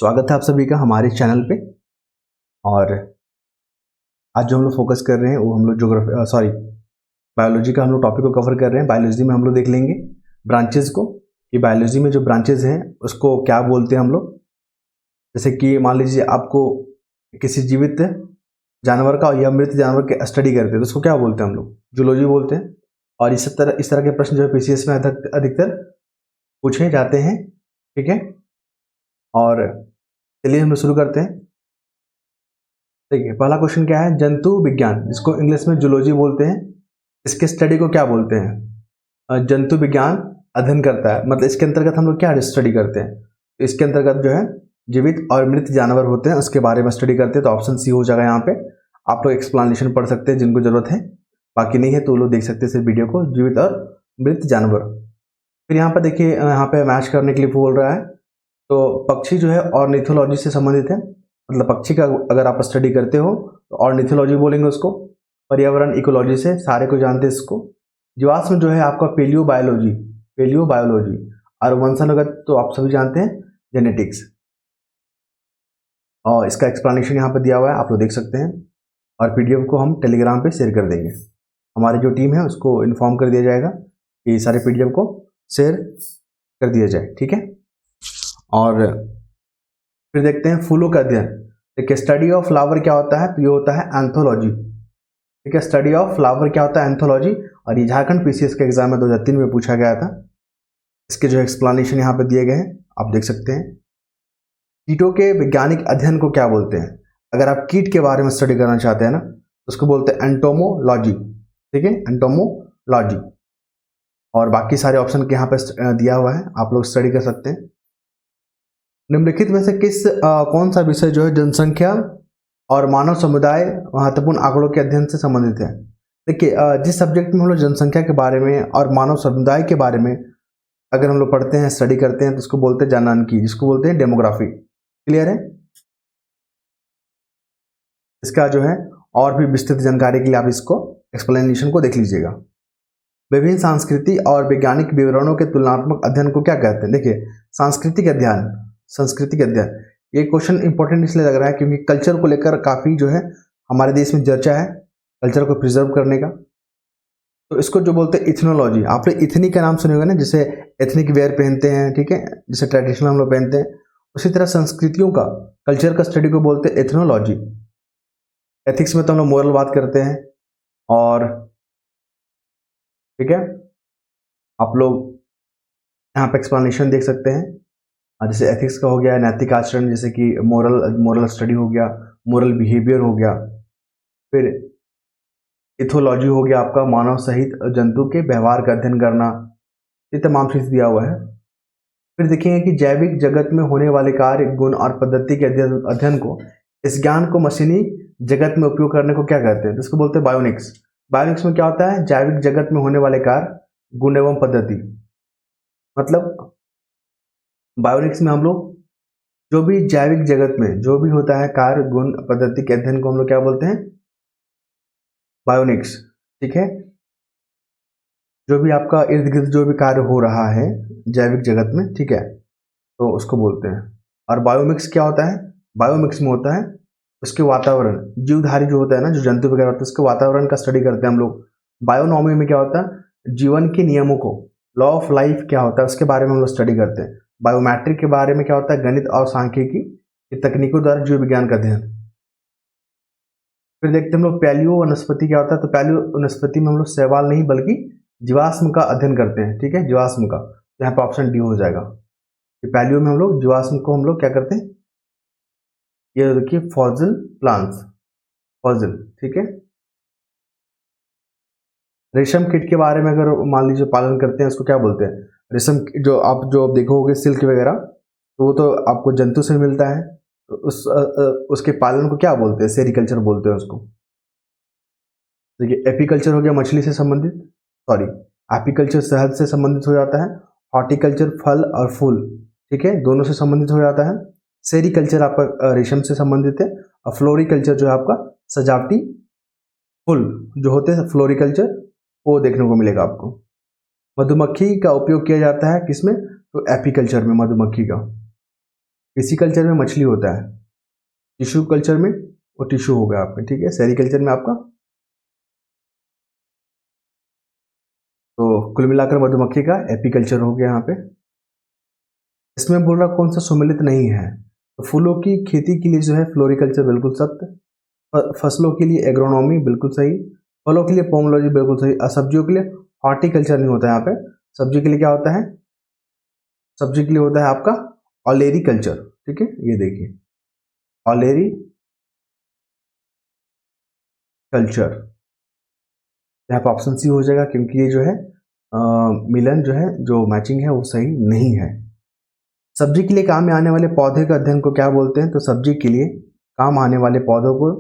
स्वागत है आप सभी का हमारे चैनल पे। और आज जो हम लोग फोकस कर रहे हैं वो हम लोग बायोलॉजी का हम लोग टॉपिक को कवर कर रहे हैं। बायोलॉजी में हम लोग देख लेंगे ब्रांचेस को, कि बायोलॉजी में जो ब्रांचेस हैं उसको क्या बोलते हैं हम लोग। जैसे कि मान लीजिए आपको किसी जीवित जानवर का या मृत जानवर के स्टडी करते हैं तो उसको क्या बोलते हैं हम लोग, जूलॉजी बोलते हैं। और इस तरह के प्रश्न जो है पीसीएस में अधिकतर पूछे जाते हैं। ठीक है, और चलिए हम लोग शुरू करते हैं। देखिए पहला क्वेश्चन क्या है, जंतु विज्ञान जिसको इंग्लिश में जूलॉजी बोलते हैं, इसके स्टडी को क्या बोलते हैं। जंतु विज्ञान अध्ययन करता है, मतलब इसके अंतर्गत हम लोग क्या स्टडी करते हैं, तो इसके अंतर्गत जो है जीवित और मृत जानवर होते हैं उसके बारे में स्टडी करते हैं। तो ऑप्शन सी हो जाएगा यहाँ पे। आप लोग एक्सप्लेनेशन पढ़ सकते हैं जिनको जरूरत है, बाकी नहीं है तो वो लोग देख सकते हैं सिर्फ वीडियो को, जीवित और मृत जानवर। फिर यहाँ पर देखिए, यहाँ पे मैच करने के लिए बोल रहा है, तो पक्षी जो है ऑर्निथोलॉजी से संबंधित है, मतलब पक्षी का अगर आप स्टडी करते हो तो ऑर्निथोलॉजी बोलेंगे उसको। पर्यावरण इकोलॉजी से सारे को जानते हैं इसको। जीवाश्म जो है आपका पेलियो बायोलॉजी। और वंशानुगत तो आप सभी जानते हैं, जेनेटिक्स। और इसका एक्सप्लेनेशन यहाँ पर दिया हुआ है, आप लोग देख सकते हैं। और पीडीएफ को हम टेलीग्राम पे शेयर कर देंगे, हमारी जो टीम है उसको इन्फॉर्म कर दिया जाएगा कि सारे पीडीएफ को शेयर कर दिया जाए। ठीक है, और फिर देखते हैं फूलों का अध्ययन। देखिए स्टडी ऑफ फ्लावर क्या होता है, तो ये होता है एंथोलॉजी। ठीक है, स्टडी ऑफ फ्लावर क्या होता है, एंथोलॉजी। और ये झारखंड पीसीएस के एग्जाम में 2003 में पूछा गया था। इसके जो एक्सप्लेनेशन यहाँ पे दिए गए हैं, आप देख सकते हैं। कीटों के वैज्ञानिक अध्ययन को क्या बोलते हैं। अगर आप कीट के बारे में स्टडी करना चाहते हैं ना, तो उसको बोलते हैं एंटोमोलॉजी। ठीक है, एंटोमोलॉजी। और बाकी सारे ऑप्शन के यहाँ पे दिया हुआ है, आप लोग स्टडी कर सकते हैं। निम्नलिखित में से कौन सा विषय जो है जनसंख्या और मानव समुदाय महत्वपूर्ण आंकड़ों के अध्ययन से संबंधित है। देखिए जिस सब्जेक्ट में हम लोग जनसंख्या के बारे में और मानव समुदाय के बारे में अगर हम लोग पढ़ते हैं, स्टडी करते हैं, तो उसको बोलते हैं जनसांख्यिकी, जिसको बोलते हैं डेमोग्राफी। क्लियर है। इसका जो है और भी विस्तृत जानकारी के लिए आप इसको एक्सप्लेनेशन को देख लीजिएगा। विभिन्न सांस्कृतिक और वैज्ञानिक विवरणों के तुलनात्मक अध्ययन को क्या कहते हैं। देखिए सांस्कृतिक अध्ययन, ये क्वेश्चन इंपॉर्टेंट इसलिए लग रहा है क्योंकि कल्चर को लेकर काफी जो है हमारे देश में चर्चा है, कल्चर को प्रिजर्व करने का। तो इसको जो बोलते हैं इथनोलॉजी। आप लोग इथनिक का नाम सुने होंगे ना, जैसे एथनिक वेयर पहनते हैं, ठीक है, जैसे ट्रेडिशनल हम लोग पहनते हैं, उसी तरह संस्कृतियों का, कल्चर का स्टडी को बोलते हैं एथनोलॉजी। एथिक्स में तो हम लोग मोरल बात करते हैं। और ठीक है, आप लोग यहाँ पे एक्सप्लेनेशन देख सकते हैं। जैसे एथिक्स का हो गया नैतिक आचरण, जैसे कि मोरल स्टडी हो गया, मोरल बिहेवियर हो गया। फिर इथोलॉजी हो गया आपका मानव सहित जंतु के व्यवहार का अध्ययन करना, ये तमाम चीज दिया हुआ है। फिर देखेंगे कि जैविक जगत में होने वाले कार्य, गुण और पद्धति के अध्ययन को, इस ज्ञान को मशीनी जगत में उपयोग करने को क्या कहते हैं, जिसको बोलते हैं बायोनिक्स। बायोनिक्स में क्या होता है, जैविक जगत में होने वाले कार्य, गुण एवं पद्धति। मतलब बायोनिक्स में हम लोग जो भी जैविक जगत में जो भी होता है कार्य, गुण, पद्धति के अध्ययन को हम लोग क्या बोलते हैं, बायोनिक्स। ठीक है, जो भी आपका इर्द गिर्द जो भी कार्य हो रहा है जैविक जगत में, ठीक है, तो उसको बोलते हैं। और बायोमिक्स क्या होता है, बायोमिक्स में होता है उसके वातावरण, जीवधारी जो होता है ना, जो जंतु वगैरह होता है, उसके वातावरण का स्टडी करते हैं हम लोग। बायोनॉमी में क्या होता है, जीवन के नियमों को, लॉ ऑफ लाइफ क्या होता है उसके बारे में हम लोग स्टडी करते हैं। बायोमेट्रिक के बारे में क्या होता है, गणित और सांख्यिकी की तकनीकों द्वारा जीव विज्ञान का अध्ययन। फिर देखते हैं हम लोग पैलियो वनस्पति क्या होता है, तो पैलियो वनस्पति में हम लोग शैवाल नहीं बल्कि जीवाश्म का अध्ययन करते हैं। ठीक है, जीवाश्म का, यहाँ पे ऑप्शन डी हो जाएगा। पैलियो में हम लोग जीवाश्म को हम लोग क्या करते हैं, ये देखिए फॉसिल प्लांट्स, फॉसिल। ठीक है, रेशम कीट के बारे में अगर मान लीजिए पालन करते हैं, उसको क्या बोलते हैं, रेशम जो आप देखोगे सिल्क वगैरह, तो वो तो आपको जंतु से मिलता है, तो उसके पालन को क्या बोलते हैं, सेरिकल्चर बोलते हैं उसको। देखिए एपीकल्चर हो गया मछली से संबंधित, एपीकल्चर शहद से संबंधित हो जाता है। हॉर्टिकल्चर फल और फूल, ठीक है, दोनों से संबंधित हो जाता है। सेरिकल्चर आपका रेशम से संबंधित है। और फ्लोरिकल्चर जो है आपका सजावटी फूल जो होते हैं, फ्लोरिकल्चर, वो देखने को मिलेगा आपको। मधुमक्खी का उपयोग किया जाता है किसमें, तो एपीकल्चर में, मधुमक्खी का। पिसिकल्चर में मछली होता है, टिश्यू कल्चर में वो टिश्यू हो गया आपका, ठीक है। सेरिकल्चर में आपका, तो कुल मिलाकर मधुमक्खी का एपीकल्चर हो गया यहाँ पे। इसमें बोल रहा कौन सा सम्मिलित नहीं है, तो फूलों की खेती के लिए जो है फ्लोरिकल्चर बिल्कुल सत्य, फसलों के लिए एग्रोनॉमी बिल्कुल सही, फलों के लिए पोमोलॉजी बिल्कुल सही, और सब्जियों के लिए हॉर्टिकल्चर नहीं होता है यहाँ पे। सब्जी के लिए क्या होता है, सब्जी के लिए होता है आपका ऑलेरी कल्चर, ठीक है। ये देखिए ऑलेरी कल्चर, यहाँ पर ऑप्शन सी हो जाएगा, क्योंकि ये जो है मिलन जो है, जो मैचिंग है वो सही नहीं है। सब्जी के लिए काम में आने वाले पौधे का अध्ययन को क्या बोलते हैं, तो सब्जी के लिए काम आने वाले पौधों को,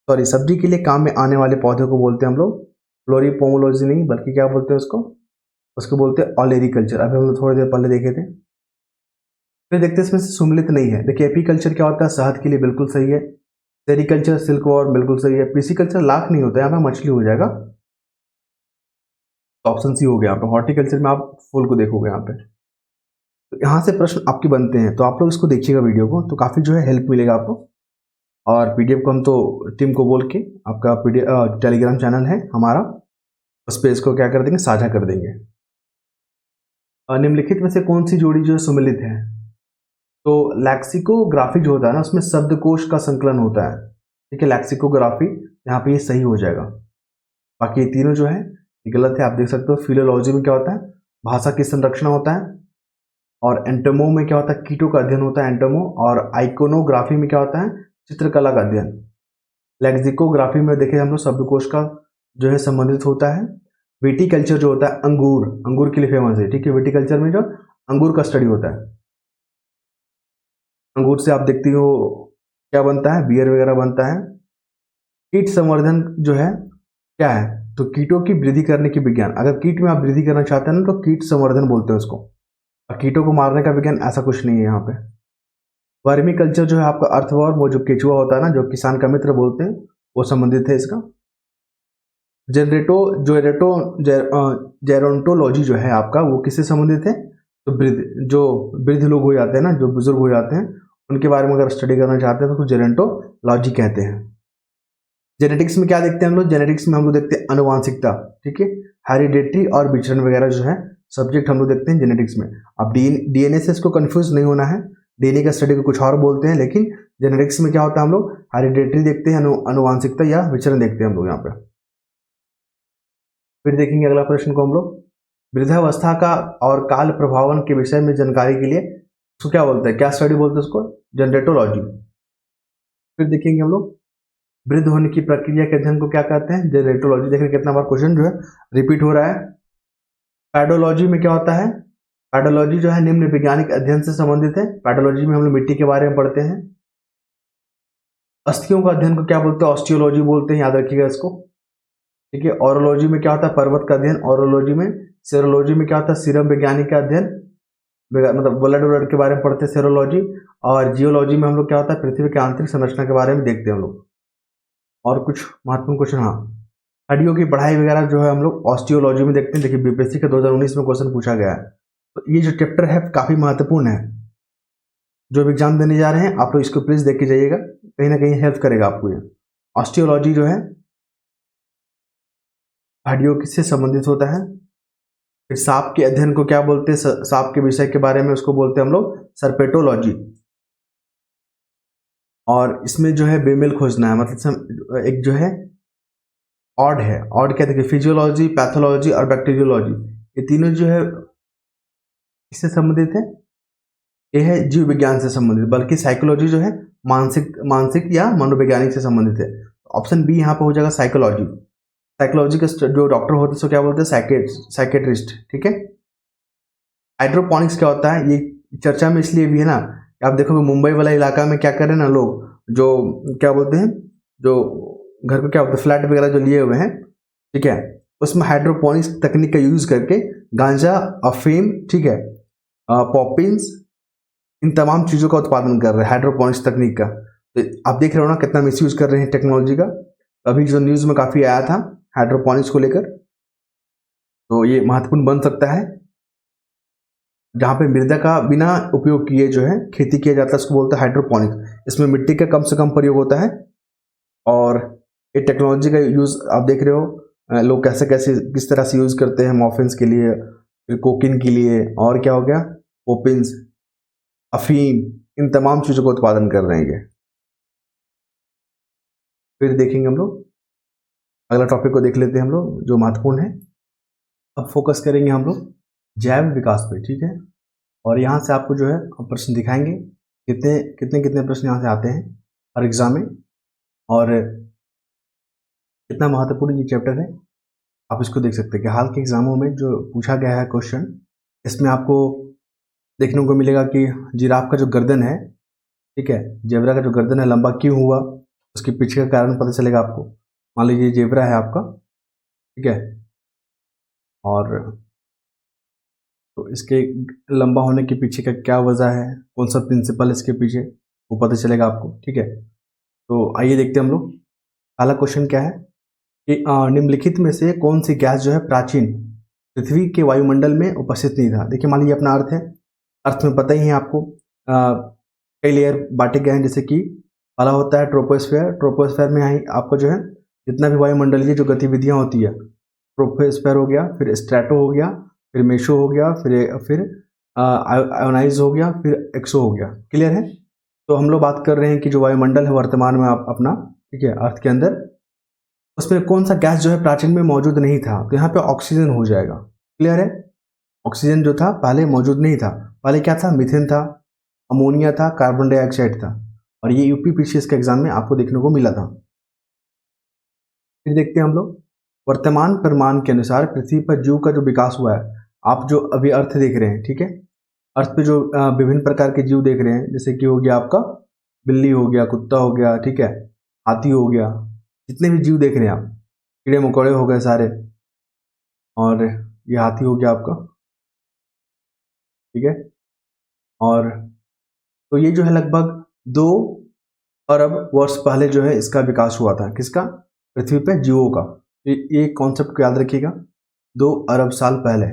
सॉरी, सब्जी के लिए काम में आने वाले पौधे को बोलते हैं हम लोग फ्लोरीपोमोलॉजी नहीं, बल्कि क्या बोलते हैं उसको, उसको बोलते हैं ऑलेरिकल्चर। अभी हम लोग थोड़ी देर पहले देखे थे। फिर देखते हैं इसमें से सुमिलित नहीं है। देखिए एपीकल्चर क्या होता है, शहद के लिए बिल्कुल सही है। सेरिकल्चर सिल्क वॉर्म बिल्कुल सही है। पिसिकल्चर लाख नहीं होता है, यहाँ पे मछली हो जाएगा, ऑप्शन सी हो गया। यहाँ पे हॉर्टिकल्चर में आप फूल को देखोगे यहाँ पे, तो यहाँ से प्रश्न आपके बनते हैं, तो आप लोग इसको देखिएगा वीडियो को, तो काफ़ी जो है हेल्प मिलेगा आपको। और पीडीएफ को हम तो टीम को बोल के, आपका पीडीएफ टेलीग्राम चैनल है हमारा, उस पर इसको क्या कर देंगे, साझा कर देंगे। निम्नलिखित में से कौन सी जोड़ी जो है सुमिलित है, तो लैक्सिकोग्राफी जो होता है ना, उसमें शब्दकोश का संकलन होता है, ठीक है। लैक्सिकोग्राफी यहाँ पे ये सही हो जाएगा। बाकी ये तीनों जो है ये गलत है, आप देख सकते हो। फिलोलॉजी में क्या होता है, भाषा की संरक्षण होता है। और एंटोमो में क्या होता है, कीटों का अध्ययन होता है एंटोमो। और आइकोनोग्राफी में क्या होता है, चित्रकला का अध्ययन। लेक्सिकोग्राफी में देखिए हम लोग शब्दकोश का जो है संबंधित होता है। विटिकल्चर जो होता है, अंगूर, अंगूर के लिए फेमस है, ठीक है। विटिकल्चर में जो अंगूर का स्टडी होता है, अंगूर से आप देखती हो क्या बनता है, बियर वगैरह बनता है। कीट संवर्धन जो है क्या है, तो कीटों की वृद्धि करने की विज्ञान। अगर कीट में आप वृद्धि करना चाहते हैं ना, तो कीट संवर्धन बोलते हैं उसको। और कीटों को मारने का विज्ञान ऐसा कुछ नहीं है यहाँ पे। वर्मी कल्चर जो है आपका अर्थवर्म, वो जो केचुआ होता है ना, जो किसान का मित्र बोलते हैं, वो संबंधित है इसका। जेरोंटोलॉजी जो है आपका, वो किससे संबंधित है, तो वृद्ध लोग हो जाते हैं ना, जो बुजुर्ग हो जाते हैं, उनके बारे में अगर स्टडी करना चाहते हैं तो जेरोंटोलॉजी कहते हैं। जेनेटिक्स में क्या देखते हैं हम लोग, जेनेटिक्स में हम लोग देखते हैं अनुवांशिकता, ठीक है। हेरिडेटरी और विचरण वगैरह जो है सब्जेक्ट हम लोग देखते हैं जेनेटिक्स में। अब डीएनए से इसको कंफ्यूज नहीं होना है, डीएनए का स्टडी को कुछ और बोलते हैं, लेकिन जेनेटिक्स में क्या होता है, हम लोग हेरिडेटरी देखते हैं, अनुवांशिकता या विचरण देखते हैं हम लोग यहाँ पे। फिर देखेंगे अगला प्रश्न को हम लोग, वृद्धावस्था का और काल प्रभावन के विषय में जानकारी के लिए उसको क्या बोलते हैं, क्या स्टडी बोलते हैं उसको, जनरेटोलॉजी। फिर देखेंगे हम लोग वृद्ध होने की प्रक्रिया के अध्ययन को क्या कहते हैं, जनरेटोलॉजी। देखिए कितना बार क्वेश्चन जो है रिपीट हो रहा है। पैडोलॉजी में क्या होता है, पैडोलॉजी जो है निम्न वैज्ञानिक अध्ययन से संबंधित है। पैडोलॉजी में हम लोग मिट्टी के बारे में पढ़ते हैं। अस्थियों का अध्ययन को क्या बोलते हैं, ऑस्टियोलॉजी बोलते हैं, याद रखिएगा इसको, ठीक है। ऑरोलॉजी में क्या होता है, पर्वत का अध्ययन, ऑरोलॉजी में। सेरोलॉजी में क्या होता है, सीरम वैज्ञानिक का अध्ययन, मतलब ब्लड के बारे में पढ़ते हैं, सेरोलॉजी। और जियोलॉजी में हम लोग क्या होता है, पृथ्वी के आंतरिक संरचना के बारे में देखते हैं हम लोग। और कुछ महत्वपूर्ण क्वेश्चन, हाँ, हड्डियों की बढ़ाई वगैरह जो है हम लोग ऑस्टियोलॉजी में देखते हैं। देखिए बीपीएससी का 2019 में क्वेश्चन पूछा गया है, तो ये जो चैप्टर है काफी महत्वपूर्ण है। जो भी एग्जाम देने जा रहे हैं आप लोग इसको प्लीज देख के जाइएगा, कहीं ना कहीं हेल्प करेगा आपको ये। ऑस्टियोलॉजी जो है हड्डियों से संबंधित होता है। फिर सांप के अध्ययन को क्या बोलते हैं, सांप के विषय के बारे में उसको बोलते हैं हम लोग सर्पेटोलॉजी। और इसमें जो है बेमेल खोजना है, मतलब एक जो है ऑड है, ऑड क्या देखिए, फिजियोलॉजी, पैथोलॉजी और बैक्टीरियोलॉजी, ये तीनों जो है इससे संबंधित है। ये है जीव विज्ञान से संबंधित, बल्कि साइकोलॉजी जो है मानसिक या मनोवैज्ञानिक से संबंधित है। ऑप्शन बी यहाँ पे हो जाएगा साइकोलॉजी। साइकोलॉजी के जो डॉक्टर होते हैं उसको क्या बोलते हैं, साइकेट्रिस्ट, ठीक है। हाइड्रोपोनिक्स क्या होता है, ये चर्चा में इसलिए भी है ना, आप देखोगे मुंबई वाला इलाका में क्या कर रहे हैं ना लोग, जो क्या बोलते हैं, जो घर को क्या बोलते हैं, फ्लैट वगैरह जो लिए हुए हैं, ठीक है, उसमें हाइड्रोपोनिक्स तकनीक का यूज करके गांजा, अफीम, ठीक है, पॉपिन्स, इन तमाम चीज़ों का उत्पादन कर रहे हैं हाइड्रोपोनिक्स तकनीक का। तो आप देख रहे हो ना कितना मिसयूज कर रहे हैं टेक्नोलॉजी का। अभी जो न्यूज़ में काफ़ी आया था हाइड्रोपोनिक्स को लेकर, तो ये महत्वपूर्ण बन सकता है। जहाँ पे मृदा का बिना उपयोग किए जो है खेती किया जाता है उसको बोलते हैं हाइड्रोपोनिक्स। इसमें मिट्टी का कम से कम प्रयोग होता है और ये टेक्नोलॉजी का यूज़ आप देख रहे हो लोग कैसे कैसे किस तरह से यूज़ करते हैं मॉफिन्स के लिए, फिर कोकिन के लिए, और क्या हो गया ओपिन्स, अफीम, इन तमाम चीज़ों का उत्पादन कर रहे हैं ये। फिर देखेंगे हम लोग अगला टॉपिक को देख लेते हैं हम लोग जो महत्वपूर्ण है। अब फोकस करेंगे हम लोग जैव विकास पे, ठीक है। और यहाँ से आपको जो है प्रश्न दिखाएंगे कितने कितने कितने प्रश्न यहाँ से आते हैं हर एग्जाम में, और कितना महत्वपूर्ण ये चैप्टर है आप इसको देख सकते हैं कि हाल के एग्जामों में जो पूछा गया है क्वेश्चन, इसमें आपको देखने को मिलेगा कि जिराफ का जो गर्दन है, ठीक है, जेबरा का जो गर्दन है लंबा क्यों हुआ, उसके पीछे का कारण पता चलेगा आपको। मान लीजिए जेबरा है आपका, ठीक है, और तो इसके लंबा होने के पीछे का क्या वजह है, कौन सा प्रिंसिपल इसके पीछे, वो पता चलेगा आपको, ठीक है। तो आइए देखते हैं हम लोग पहला क्वेश्चन क्या है कि निम्नलिखित में से कौन सी गैस जो है प्राचीन पृथ्वी के वायुमंडल में उपस्थित नहीं था। देखिए मान लीजिए अपना अर्थ है, अर्थ में पता ही है आपको कई लेयर बांटे गए हैं, जैसे कि पहला होता है ट्रोपोस्फेयर। ट्रोपोस्फेयर में ही आपको जो है जितना भी वायुमंडलीय जो गतिविधियाँ होती है, ट्रोपोस्फेयर हो गया, फिर स्ट्रेटो हो गया, फिर मेशो हो गया, फिर आयोनाइज हो गया, फिर एक्सो हो गया। क्लियर है। तो हम लोग बात कर रहे हैं कि जो वायुमंडल है वर्तमान में अपना, ठीक है, अर्थ के अंदर, उसमें कौन सा गैस जो है प्राचीन में मौजूद नहीं था, तो यहाँ पे ऑक्सीजन हो जाएगा। क्लियर है। ऑक्सीजन जो था पहले मौजूद नहीं था, पहले क्या था, मीथेन था, अमोनिया था, कार्बन डाइऑक्साइड था, और ये यूपीपीसीएस के एग्जाम में आपको देखने को मिला था। फिर देखते हैं हम लोग वर्तमान प्रमाण के अनुसार पृथ्वी पर जीव का जो विकास हुआ है, आप जो अभी अर्थ देख रहे हैं, ठीक है, अर्थ पे जो विभिन्न प्रकार के जीव देख रहे हैं, जैसे कि हो गया आपका बिल्ली हो गया, कुत्ता हो गया, ठीक है, हाथी हो गया, जितने भी जीव देख रहे हैं आप, कीड़े मकोड़े हो गए सारे, और ये हाथी हो गया आपका, ठीक है। और तो ये जो है लगभग 2 अरब वर्ष पहले जो है इसका विकास हुआ था, किसका, पृथ्वी पे जीवों का। ये कॉन्सेप्ट को याद रखिएगा, 2 अरब साल पहले।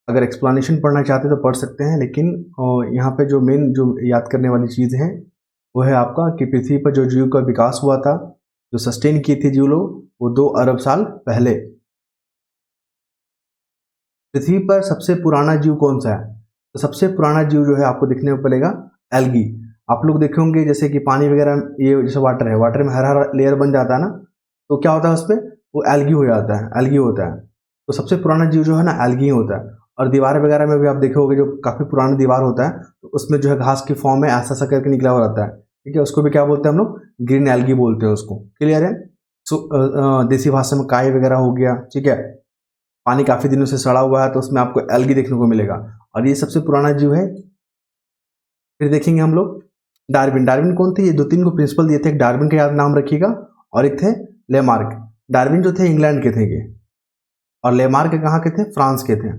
अगर एक्सप्लेनेशन पढ़ना चाहते हैं तो पढ़ सकते हैं, लेकिन यहाँ पे जो मेन जो याद करने वाली चीज़ है वो है आपका कि पृथ्वी पर जो जीव का विकास हुआ था, जो सस्टेन किए थे जीव लोग, वो 2 अरब साल पहले। पृथ्वी पर सबसे पुराना जीव कौन सा है, तो सबसे पुराना जीव जो है आपको देखने को मिलेगा एल्गी। आप लोग देखे होंगे जैसे कि पानी वगैरह, ये जैसे वाटर है, वाटर में हरा हरा लेयर बन जाता है ना, तो क्या होता है उस पर, वो एल्गी हो जाता है, एल्गी होता है। तो सबसे पुराना जीव जो है ना एल्गी होता है। और दीवार वगैरह में भी आप देखे होंगे जो काफ़ी पुराना दीवार होता है, तो उसमें जो है घास की फॉर्म में ऐसा करके निकला हुआ रहता है, ठीक है, उसको भी क्या बोलते हैं हम लोग, ग्रीन एल्गी बोलते हैं उसको। क्लियर है। देसी भाषा में काई वगैरह हो गया, ठीक है, पानी काफ़ी दिनों से सड़ा हुआ है तो उसमें आपको एल्गी देखने को मिलेगा, और ये सबसे पुराना जीव है। फिर देखेंगे हम लोग डार्विन। डार्विन कौन थे, ये 2-3 को प्रिंसिपल दिए थे, एक डार्विन का याद नाम रखिएगा, और एक थे लेमार्क। डार्विन जो थे इंग्लैंड के थे ये, और लेमार्क कहाँ के थे, फ्रांस के थे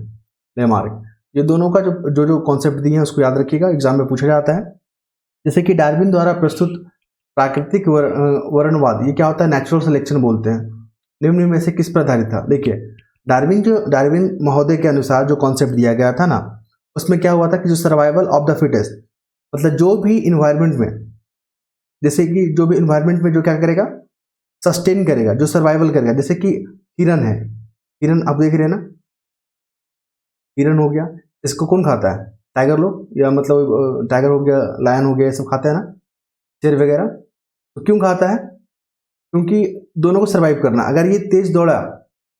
लेमार्क। ये दोनों का जो कॉन्सेप्ट दिए हैं उसको याद रखिएगा, एग्जाम में पूछा जाता है। जैसे कि डार्विन द्वारा प्रस्तुत प्राकृतिक वर्णवाद, ये क्या होता है, नेचुरल सिलेक्शन बोलते हैं, निम्न में से किस पर आधारित था। देखिए डार्विन महोदय के अनुसार जो कॉन्सेप्ट दिया गया था ना, उसमें क्या हुआ था कि जो सर्वाइवल ऑफ द फिटेस्ट, मतलब जो भी इन्वायरमेंट में, जैसे कि जो भी इन्वायरमेंट में जो क्या करेगा, सस्टेन करेगा, जो सर्वाइवल करेगा। जैसे कि हिरन है, हिरन आप देख रहे हैं ना, हिरन हो गया, इसको कौन खाता है, टाइगर लोग, या मतलब टाइगर हो गया, लायन हो गया, ये सब खाता है ना, शेर वगैरह। तो क्यों खाता है, क्योंकि दोनों को सर्वाइव करना। अगर ये तेज दौड़ा,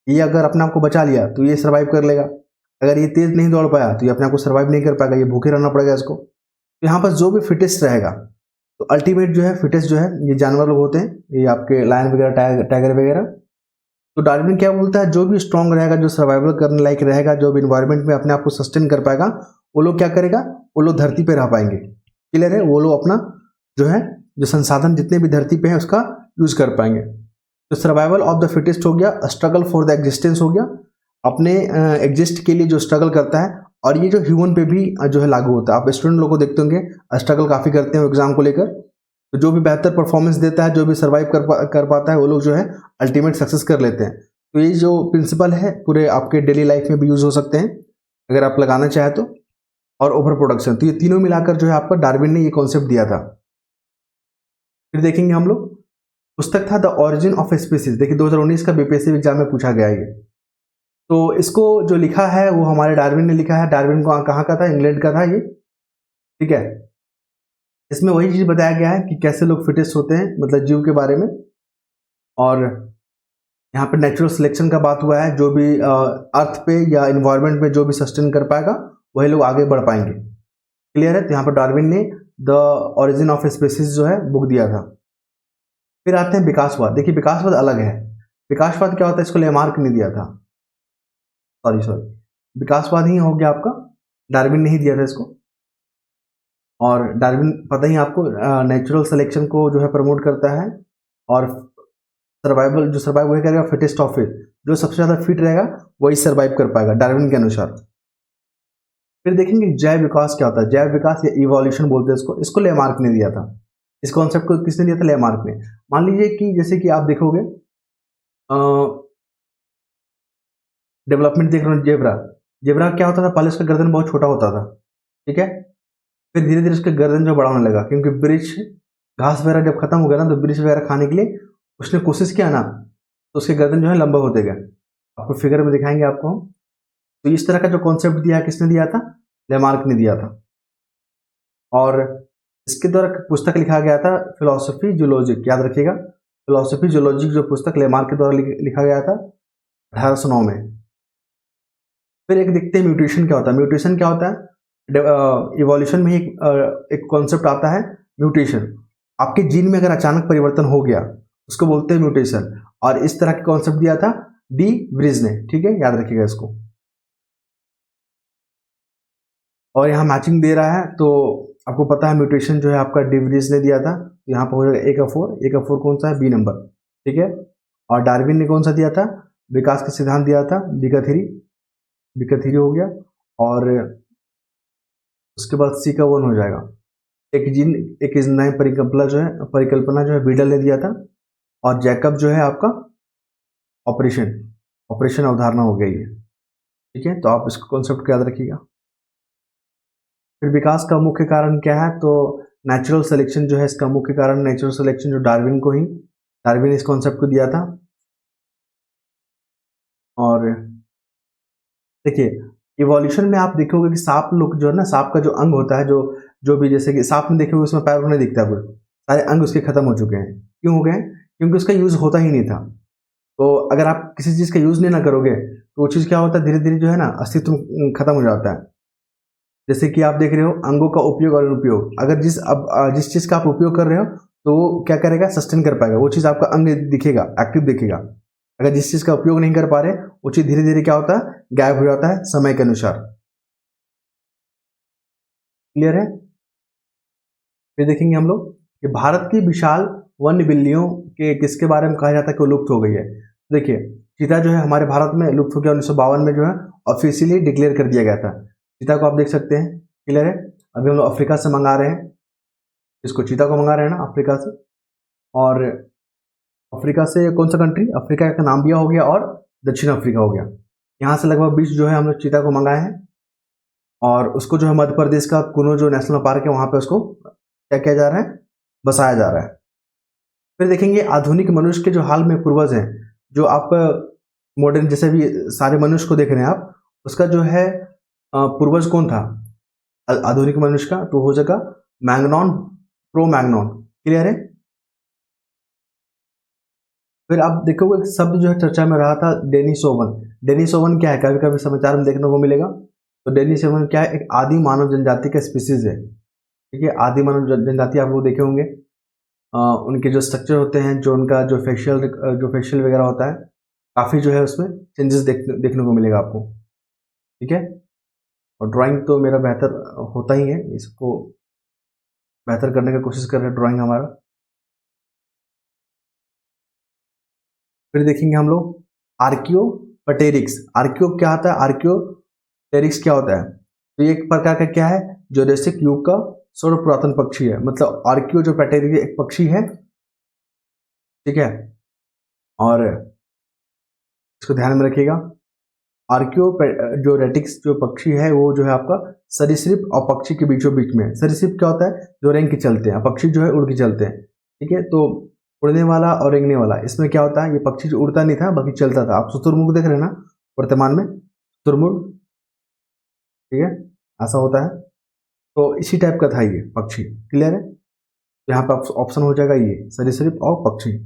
ये अगर अपने आप को बचा लिया तो ये सर्वाइव कर लेगा, अगर ये तेज नहीं दौड़ पाया तो ये अपने आप को सर्वाइव नहीं कर पाएगा, ये भूखे रहना पड़ेगा इसको। तो यहाँ पर जो भी फिटेस्ट रहेगा, तो अल्टीमेट जो है फिटेस्ट जो है ये जानवर लोग होते हैं, ये आपके लायन वगैरह, टाइगर वगैरह। तो डार्विन क्या बोलता है, जो भी स्ट्रांग रहेगा, जो सर्वाइवल करने लायक रहेगा, जो भी इन्वायरमेंट में अपने आप को सस्टेन कर पाएगा, वो लोग क्या करेगा, वो लोग धरती पे रह पाएंगे। क्लियर है। वो लोग अपना जो है जो संसाधन जितने भी धरती पे है उसका यूज कर पाएंगे। तो सर्वाइवल ऑफ द फिटेस्ट हो गया, स्ट्रगल फॉर द एग्जिस्टेंस हो गया, अपने एग्जिस्ट के लिए जो स्ट्रगल करता है। और ये जो ह्यूमन पे भी जो है लागू होता है। आप स्टूडेंट लोगों को देखते होंगे स्ट्रगल काफ़ी करते हैं एग्जाम को लेकर, तो जो भी बेहतर परफॉर्मेंस देता है, जो भी सर्वाइव कर पाता है, वो लोग जो है अल्टीमेट सक्सेस कर लेते हैं। तो ये जो प्रिंसिपल है पूरे आपके डेली लाइफ में भी यूज हो सकते हैं। अगर आप लगाना चाहें तो, और ओवर प्रोडक्शन। तो ये तीनों मिलाकर जो है आपका डार्विन ने ये कॉन्सेप्ट दिया था। फिर देखेंगे हम लोग, पुस्तक था द ओरिजिन ऑफ स्पीसीज। देखिए 2019 का बीपीएससी एग्जाम में पूछा गया ये। तो इसको जो लिखा है वो हमारे डार्विन ने लिखा है। डार्विन को कहाँ का था? इंग्लैंड का था ये, ठीक है। इसमें वही चीज बताया गया है कि कैसे लोग फिटेस्ट होते हैं, मतलब जीव के बारे में। और यहाँ पे नेचुरल सिलेक्शन का बात हुआ है। जो भी अर्थ पे या इन्वायरमेंट पे जो भी सस्टेन कर पाएगा वही लोग आगे बढ़ पाएंगे। क्लियर है? तो यहाँ पर डार्विन ने द ओरिजिन ऑफ स्पीसीज जो है बुक दिया था। फिर आते हैं विकासवाद। देखिए विकासवाद अलग है। विकासवाद क्या होता है? इसको लेमार्क नहीं दिया था, सॉरी, विकासवाद ही हो गया आपका, डार्विन ने ही दिया था इसको। और डार्विन पता ही आपको नेचुरल सिलेक्शन को जो है प्रमोट करता है, और सर्वाइवल, जो सर्वाइव वही करेगा, फिटेस्ट ऑफ फिट, जो सबसे ज़्यादा फिट रहेगा वही सर्वाइव कर पाएगा डार्विन के अनुसार। फिर देखेंगे जैव विकास क्या होता है। जैव विकास या इवोल्यूशन बोलते हैं इसको। इसको लेमार्क ने दिया था। इस कॉन्सेप्ट को किसने दिया था? लेमार्क ने। मान लीजिए कि जैसे कि आप देखोगे डेवलपमेंट देख रहे हो, जेब्रा। जेब्रा क्या होता था? पहले उसका गर्दन बहुत छोटा होता था, ठीक है। फिर धीरे धीरे उसका गर्दन जो बड़ा होने लगा, क्योंकि वृक्ष, घास वगैरह जब खत्म हो गया ना, तो वृक्ष वगैरह खाने के लिए उसने कोशिश किया ना, तो उसके गर्दन जो है लंबा होते गए। आपको फिगर में दिखाएंगे आपको हम। तो इस तरह का जो कॉन्सेप्ट दिया है, किसने दिया था? लेमार्क ने दिया था। और इसके द्वारा पुस्तक लिखा गया था फिलोसफी जूलॉजिक, याद रखिएगा। फिलोसफी जूलॉजिक जो पुस्तक लेमार्क के द्वारा लिखा गया था 1809 में। फिर एक देखते हैं म्यूटेशन क्या होता है। म्यूटेशन क्या होता है? इवोल्यूशन में एक कॉन्सेप्ट आता है म्यूटेशन। आपके जीन में अगर अचानक परिवर्तन हो गया उसको बोलते हैं म्यूटेशन। और इस तरह का कॉन्सेप्ट दिया था डी व्रीज ने, ठीक है, याद रखिएगा इसको। और यहाँ मैचिंग दे रहा है, तो आपको पता है म्यूटेशन जो है आपका डी व्रीज ने दिया था। तो यहाँ पर हो जाएगा ए का 4। ए का 4 कौन सा है? बी नंबर, ठीक है। और डार्विन ने कौन सा दिया था? विकास का सिद्धांत दिया था, बी का 3। बी का 3 हो गया। और उसके बाद सी का 1 हो जाएगा। एक जीन, एक नई परिकल्पना जो है बीडल ने दिया था। और जैकब जो है आपका ऑपरेशन अवधारणा हो गई है, ठीक है। तो आप इसको कॉन्सेप्ट को याद रखिएगा। फिर विकास का मुख्य कारण क्या है? तो नेचुरल सिलेक्शन जो है इसका मुख्य कारण, नेचुरल सिलेक्शन जो डार्विन ने इस कॉन्सेप्ट को दिया था। और देखिए इवोल्यूशन में आप देखोगे कि सांप लोग जो है ना, सांप का जो अंग होता है, जो भी, जैसे कि सांप में देखोगे उसमें पैर नहीं दिखता, कुछ सारे अंग उसके खत्म हो चुके हैं। क्यों हो गए? क्योंकि उसका यूज होता ही नहीं था। तो अगर आप किसी चीज का यूज नहीं ना करोगे तो वो चीज क्या होता है, धीरे धीरे जो है ना अस्तित्व खत्म हो जाता है। जैसे कि आप देख रहे हो अंगों का उपयोग और अनुपयोग। अगर जिस चीज का आप उपयोग कर रहे हो तो वो क्या करेगा? सस्टेन कर पाएगा, वो चीज आपका अंग दिखेगा, एक्टिव दिखेगा। अगर जिस चीज का उपयोग नहीं कर पा रहे वो चीज धीरे धीरे क्या होता है? गायब हो जाता है समय के अनुसार। क्लियर है? फिर देखेंगे हम लोग कि भारत की विशाल वन्य बिल्लियों के किसके बारे में कहा जाता है कि वो लुप्त हो गई है। देखिए चीता जो है हमारे भारत में लुप्त हो गया, 1952 में जो है ऑफिशियली डिक्लेयर कर दिया गया था। चीता को आप देख सकते हैं, क्लियर है। अभी हम लोग अफ्रीका से मंगा रहे हैं इसको, चीता को मंगा रहे हैं ना अफ्रीका से। और अफ्रीका से कौन सा कंट्री? अफ्रीका का नाम्बिया हो गया और दक्षिण अफ्रीका हो गया। यहाँ से लगभग 20 जो है हम लोग चीता को मंगाए हैं। और उसको जो है मध्य प्रदेश का कुनो जो नेशनल पार्क है वहाँ पे उसको क्या किया जा रहा है? बसाया जा रहा है। फिर देखेंगे आधुनिक मनुष्य के जो हाल में पूर्वज हैं, जो आप मॉडर्न जैसे भी सारे मनुष्य को देख रहे हैं आप, उसका जो है पूर्वज कौन था आधुनिक मनुष्य का? तो हो जाएगा मैग्नॉन, प्रो मैग्नॉन। क्लियर है? फिर आप देखोगे शब्द जो है चर्चा में रहा था डेनिसोवन। डेनिसोवन क्या है? कभी कभी समाचार में देखने को मिलेगा। तो डेनिसोवन क्या है? एक आदि मानव जनजाति का स्पीसीज है, ठीक है। आदि मानव जनजाति आप लोग देखे होंगे, उनके जो स्ट्रक्चर होते हैं, जो उनका जो फेशियल वगैरह होता है, काफ़ी जो है उसमें चेंजेस देखने को मिलेगा आपको, ठीक है। और ड्राइंग तो मेरा बेहतर होता ही है, इसको बेहतर करने की कोशिश कर रहे हैं ड्राइंग हमारा। फिर देखेंगे हम लोग आर्कियोपटेरिक्स। आर्कियो क्या होता है? आर्कियोटेरिक्स क्या होता है? तो ये एक प्रकार का क्या है? जुरासिक युग का सर्व पुरातन पक्षी है। मतलब आर्कियो जो पैटेरिक एक पक्षी है, ठीक है। और इसको ध्यान में रखिएगा। आर्कियो जो रेटिक्स जो पक्षी है वो जो है आपका सरीसृप और पक्षी के बीचों बीच में। सरीसृप क्या होता है, जो रेंग के चलते हैं, पक्षी जो है उड़ के चलते हैं, ठीक है। तो उड़ने वाला और रेंगने वाला, इसमें क्या होता है, ये पक्षी जो उड़ता नहीं था बल्कि चलता था। आप शुतुरमुर्ग देख रहे हैं ना वर्तमान में, शुतुरमुर्ग, ठीक है, ऐसा होता है। तो इसी टाइप का था ये पक्षी, क्लियर है। यहाँ पे ऑप्शन हो जाएगा ये सरीसृप और पक्षी।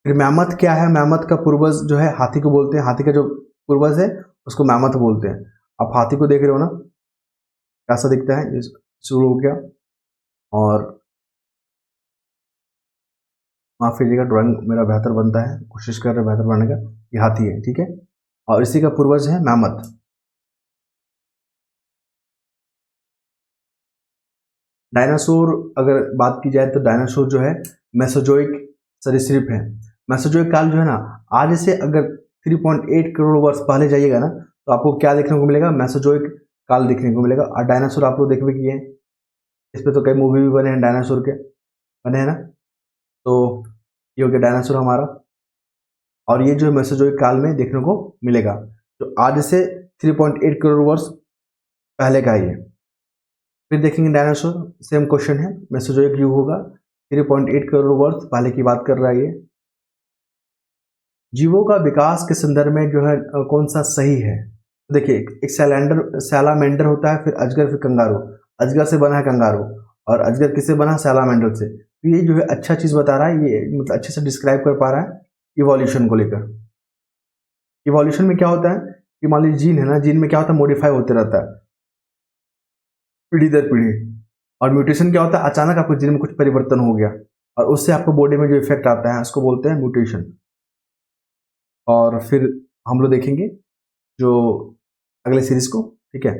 फिर मैमथ क्या है, मैमथ का पूर्वज जो है हाथी को बोलते हैं, हाथी का जो पूर्वज है उसको मैमथ बोलते हैं। आप हाथी को देख रहे हो ना, कैसा दिखता है, शुरू हो गया। और माफ कीजिएगा, ड्राइंग मेरा बेहतर बनता है, कोशिश कर रहे बेहतर बनने का। ये हाथी है, ठीक है, और इसी का पूर्वज है मैमथ। डायनासोर अगर बात की जाए तो डायनासोर जो है मेसोजोइक सरीसृप है। मेसोजोइक काल जो है ना, आज से अगर 3.8 करोड़ वर्ष पहले जाइएगा ना तो आपको क्या देखने को मिलेगा, मेसोजोइक काल देखने को मिलेगा। और डायनासोर आप लोग देख भी किए हैं, इस पर तो कई मूवी भी बने हैं डायनासोर के, बने हैं ना। तो ये हो गया डायनासोर हमारा, और ये जो मेसोजोइक काल में देखने को मिलेगा, जो आज से 3.8 करोड़ वर्ष पहले का ही है। फिर देखेंगे डायनासोर, सेम क्वेश्चन है, मेसोजोइक युग होगा, 3.8 करोड़ वर्ष पहले की बात कर रहा है ये। जीवों का विकास के संदर्भ में जो है कौन सा सही है। देखिए, एक सैलामेंडर होता है, फिर अजगर, फिर कंगारू। अजगर से बना है कंगारू, और अजगर किससे बना, सैलामेंडर से। तो ये जो है अच्छा चीज बता रहा है, ये मतलब अच्छे से डिस्क्राइब कर पा रहा है इवोल्यूशन को लेकर। इवोल्यूशन में क्या होता है कि मान लीजिए जीन है ना, जीन में क्या होता है, मॉडिफाई होते रहता है पीढ़ी दर पीढ़ी। और म्यूटेशन क्या होता है, अचानक आपके जीन में कुछ परिवर्तन हो गया और उससे आपको बॉडी में जो इफेक्ट आता है उसको बोलते हैं म्यूटेशन। और फिर हम लोग देखेंगे जो अगले सीरीज को, ठीक है।